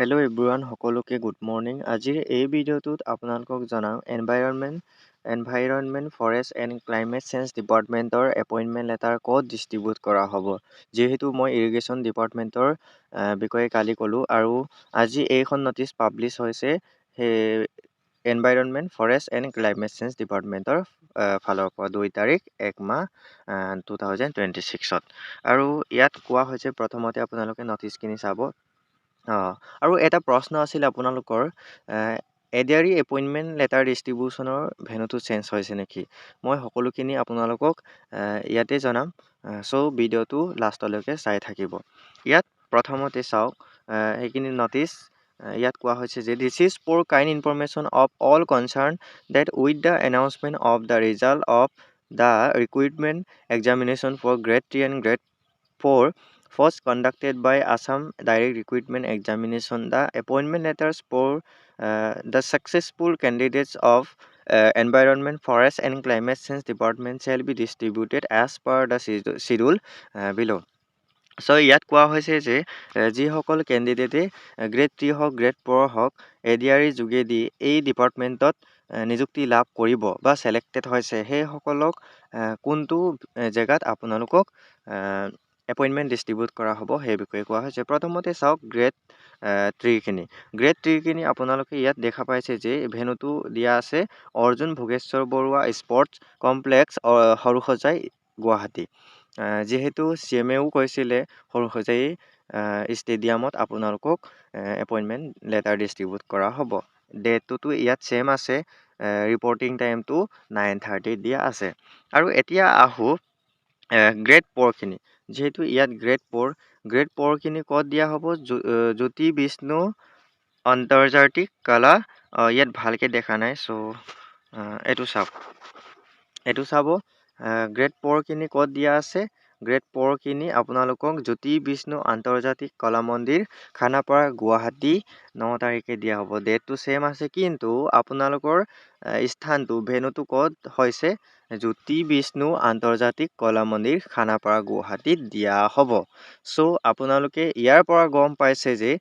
Hello' everyone সকলোকে good morning. আজিৰ এই ভিডিঅ'টোত আপোনালোকক জনাম environment forest and climate change ডিপাৰ্টমেণ্টৰ এপইণ্টমেণ্ট লেটাৰ ক'ত ডিষ্ট্ৰিবিউট কৰা হ'ব। যিহেতু মই ইৰিগেশ্যন ডিপাৰ্টমেণ্টৰ বিষয়ে কালি ক'লোঁ আৰু আজি এইখন ন'টিচ পাব্লিছ হৈছে সেই environment forest and climate change ডিপাৰ্টমেণ্টৰ ফালৰ পৰা 2 তাৰিখ 1 মাহ 2026ত। আৰু ইয়াত কোৱা হৈছে প্ৰথমতে আপোনালোকে ন'টিচখিনি চাব। আৰু এটা প্ৰশ্ন আছিল আপোনালোকৰ এডিআৰই এপইণ্টমেণ্ট লেটাৰ ডিষ্ট্ৰিবিউশ্যনৰ ভেনুটো চেঞ্জ হৈছে নেকি। মই সকলোখিনি আপোনালোকক ইয়াতে জনাম। ভিডিঅ'টো লাষ্টলৈকে চাই থাকিব। ইয়াত প্ৰথমতে চাওক সেইখিনি ন'টিচ। ইয়াত কোৱা হৈছে যে this is for kind information of all concerned that with the announcement of the result of the recruitment examination for grade 3 and grade 4 was conducted by Assam Direct Recruitment Examination. The appointment letters for the successful candidates of Environment, Forest and Climate Change Department shall be distributed as per the schedule below. ইয়াত কোৱা হৈছে যে যিসকল কেণ্ডিডেটে grade 3 হওক grade 4 হওক ADRE যোগেদি এই ডিপাৰ্টমেণ্টত নিযুক্তি লাভ কৰিব বা ছিলেক্টেড হৈছে সেইসকলক কোনটো জেগাত আপোনালোকক এপইণ্টমেণ্ট ডিষ্ট্ৰিবিউট কৰা হ'ব সেই বিষয়ে কোৱা হৈছে। প্ৰথমতে চাওক গ্ৰেড 3খিনি। গ্ৰেড 3খিনি আপোনালোকে ইয়াত দেখা পাইছে যে ভেনুটো দিয়া আছে অৰ্জুন ভোগেশ্বৰ বৰুৱা স্পৰ্টছ কমপ্লেক্স সৰুসজাই গুৱাহাটী। যিহেতু CMAও কৈছিলে সৰুসজাই ষ্টেডিয়ামত আপোনালোকক এপইণ্টমেণ্ট লেটাৰ ডিষ্ট্ৰিবিউট কৰা হ'ব। ডেটটোতো ইয়াত ছেম আছে, ৰিপৰ্টিং টাইমটো 9:30 দিয়া আছে। আৰু এতিয়া আহোঁ গ্ৰেড 4খিনি। যিহেতু ইয়াত গ্ৰেড 4খিনি ক'ত দিয়া হ'ব, জ্যোতি বিষ্ণু আন্তৰ্জাতিক কলা। ইয়াত ভালকৈ দেখা নাই, এইটো চাব। গ্ৰেড 4খিনি ক'ত দিয়া আছে, গ্ৰেড 4খিনি আপোনালোকক জ্যোতি বিষ্ণু আন্তৰ্জাতিক কলা মন্দিৰ খানাপাৰা গুৱাহাটী 9 তাৰিখে দিয়া হ'ব। ডেটটো ছেম আছে, কিন্তু আপোনালোকৰ স্থানটো ভেনুটো ক'ত হৈছে, জ্যোতি বিষ্ণু আন্তৰ্জাতিক কলা মন্দিৰ খানাপাৰা গুৱাহাটীত দিয়া হ'ব। আপোনালোকে ইয়াৰ পৰা গম পাইছে যে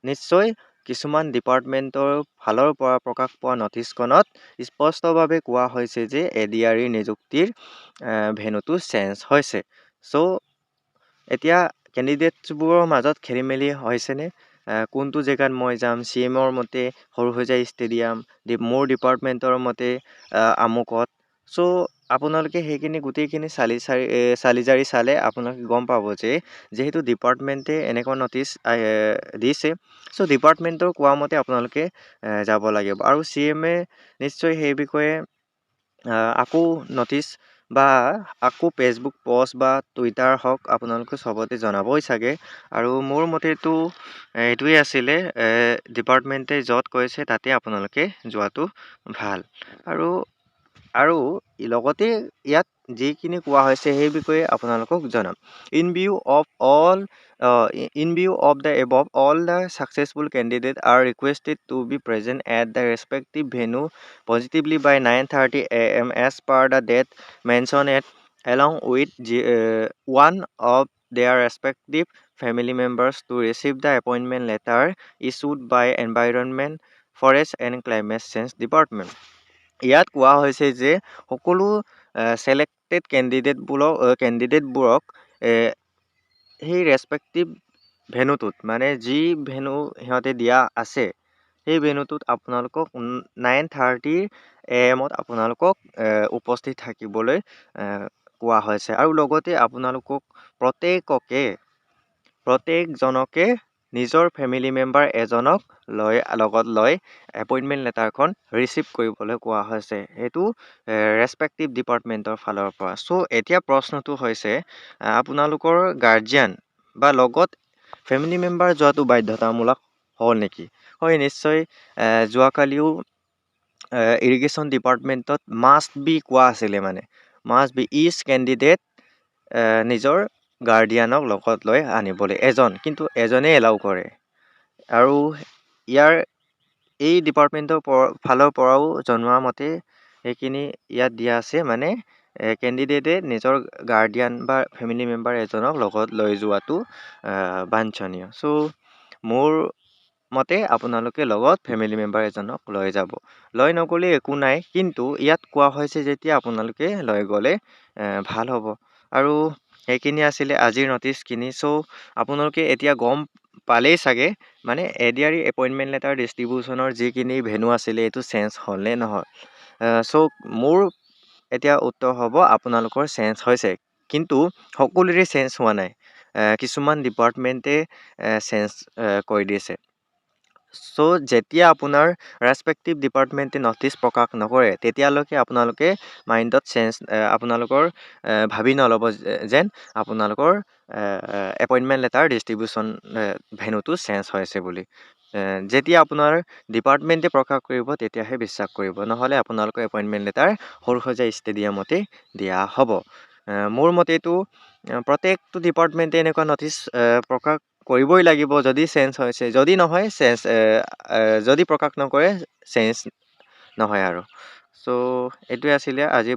নিশ্চয় কিছুমান ডিপাৰ্টমেণ্টৰ ফালৰ পৰা প্ৰকাশ পোৱা ন'টিচখনত স্পষ্টভাৱে কোৱা হৈছে যে এডিআৰই নিযুক্তিৰ ভেনুটো চেঞ্জ হৈছে। এতিয়া কেণ্ডিডেটছবোৰৰ মাজত খেলি মেলি হৈছেনে, কোনটো জেগাত মই যাম, CMৰ মতে সৰুসজাই ষ্টেডিয়াম, মোৰ ডিপাৰ্টমেণ্টৰ মতে আমুকত। আপোনালোকে সেইখিনি গোটেইখিনি চালি জাৰি চালে আপোনালোকে গম পাব যে যিহেতু ডিপাৰ্টমেণ্টে এনেকুৱা ন'টিচ দিছে, ডিপাৰ্টমেণ্টৰ কোৱা মতে আপোনালোকে যাব লাগিব। আৰু CMে নিশ্চয় সেই বিষয়ে আকৌ ন'টিচ বা আকৌ ফেচবুক পষ্ট বা টুইটাৰ হওক আপোনালোকে চবতে জনাবই চাগে। আৰু মোৰ মতেতো এইটোৱে আছিলে, ডিপাৰ্টমেণ্টে য'ত কৈছে তাতে আপোনালোকে যোৱাটো ভাল। আৰু লগতে ইয়াত যিখিনি কোৱা হৈছে সেই বিষয়ে আপোনালোকক জনাম। In view of the above, all the successful candidates are requested to be present at the respective venue positively by 9:30 AM as per the date mentioned along with one of their respective family members to receive the appointment letter issued by Environment, Forest and Climate Change Department. ইয়াত কোৱা হৈছে যে সকলো selected কেণ্ডিডেটবোৰক সেই respective ভেনুটোত, মানে যি venue সিহঁতে দিয়া আছে সেই ভেনুটোত আপোনালোকক 9:30 AM আপোনালোকক উপস্থিত থাকিবলৈ কোৱা হৈছে। আৰু লগতে আপোনালোকক প্ৰত্যেকজনকে নিজৰ ফেমিলি মেম্বাৰ এজনক লগত লৈ এপইণ্টমেণ্ট লেটাৰখন ৰিচিভ কৰিবলৈ কোৱা হৈছে, সেইটো ৰেচপেক্টিভ ডিপাৰ্টমেণ্টৰ ফালৰ পৰা। এতিয়া প্ৰশ্নটো হৈছে আপোনালোকৰ গাৰ্জিয়ান বা লগত ফেমিলি মেম্বাৰ যোৱাটো বাধ্যতামূলক হ'ল নেকি? হয়, নিশ্চয়। যোৱাকালিও ইৰিগেশ্যন ডিপাৰ্টমেণ্টত মাষ্ট বি কোৱা আছিলে, মাষ্ট বি ইচ কেণ্ডিডেট নিজৰ গাৰ্ডিয়ানক লগত লৈ আনিবলৈ কিন্তু এজনেই এলাউ কৰে। আৰু এই ডিপাৰ্টমেণ্টৰ ফালৰ পৰাও জনোৱা মতে সেইখিনি ইয়াত দিয়া আছে, কেণ্ডিডেটে নিজৰ গাৰ্ডিয়ান বা ফেমিলি মেম্বাৰ এজনক লগত লৈ যোৱাটো বাঞ্ছনীয়। মোৰ মতে আপোনালোকে লগত ফেমিলি মেম্বাৰ এজনক লৈ যাব। লৈ নগ'লে একো নাই, কিন্তু ইয়াত কোৱা হৈছে যেতিয়া আপোনালোকে লৈ গ'লে ভাল হ'ব। আৰু সেইখিনি আছিলে আজিৰ ন'টিছখিনি। চ' আপোনালোকে এতিয়া গম পালেই চাগে, মানে ADRE এপইণ্টমেণ্ট লেটাৰ ডিষ্ট্ৰিবিউশ্যনৰ যিখিনি ভেনু আছিলে এইটো চেঞ্জ হ'লনে নহয়। চ' মোৰ এতিয়া উত্তৰ হ'ব আপোনালোকৰ চেঞ্জ হৈছে, কিন্তু সকলোৰে চেঞ্জ হোৱা নাই। কিছুমান ডিপাৰ্টমেণ্টে চেঞ্জ কৰি দিছে। চ' যেতিয়া আপোনাৰ ৰেচপেক্টিভ ডিপাৰ্টমেণ্টে ন'টিছ প্ৰকাশ নকৰে তেতিয়ালৈকে আপোনালোকে মাইণ্ডত আপোনালোকৰ ভাবি নল'ব যেন আপোনালোকৰ এপইণ্টমেণ্ট লেটাৰ ডিষ্ট্ৰিবিউশ্যন ভেনুটো চেঞ্জ হৈছে বুলি। যেতিয়া আপোনাৰ ডিপাৰ্টমেণ্টে প্ৰকাশ কৰিব তেতিয়াহে বিশ্বাস কৰিব, নহ'লে আপোনালোকৰ এপইণ্টমেণ্ট লেটাৰ সৰুসজাই ষ্টেডিয়ামতে দিয়া হ'ব। মোৰ মতেতো প্ৰত্যেকটো ডিপাৰ্টমেণ্টে এনেকুৱা ন'টিছ প্ৰকাশ কৰিবই লাগিব যদি চেঞ্জ হৈছে, যদি নহয় যদি প্ৰকাশ নকৰে চেঞ্জ নহয় আৰু। চ' এইটোৱে আছিলে আজি